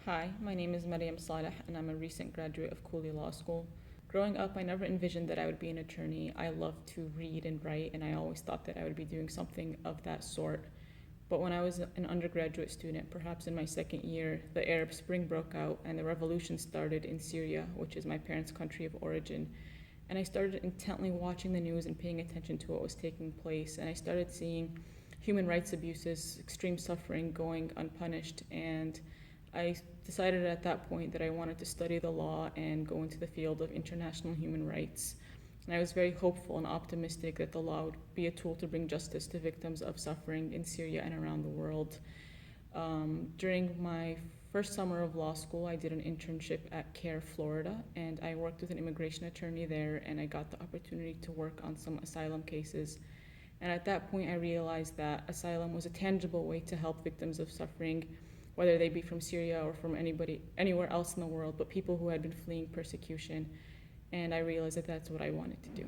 Hi, my name is Maryam Saleh, and I'm a recent graduate of Cooley Law School. Growing up, I never envisioned that I would be an attorney. I love to read and write, and I always thought that I would be doing something of that sort. But when I was an undergraduate student, perhaps in my second year, the Arab Spring broke out and the revolution started in Syria, which is my parents' country of origin. And I started intently watching the news and paying attention to what was taking place. And I started seeing human rights abuses, extreme suffering going unpunished. And I decided at that point that I wanted to study the law and go into the field of international human rights. And I was very hopeful and optimistic that the law would be a tool to bring justice to victims of suffering in Syria and around the world. During my first summer of law school, I did an internship at CARE Florida, and I worked with an immigration attorney there, and I got the opportunity to work on some asylum cases. And at that point, I realized that asylum was a tangible way to help victims of suffering, whether they be from Syria or from anywhere else in the world, but people who had been fleeing persecution. And I realized that that's what I wanted to do.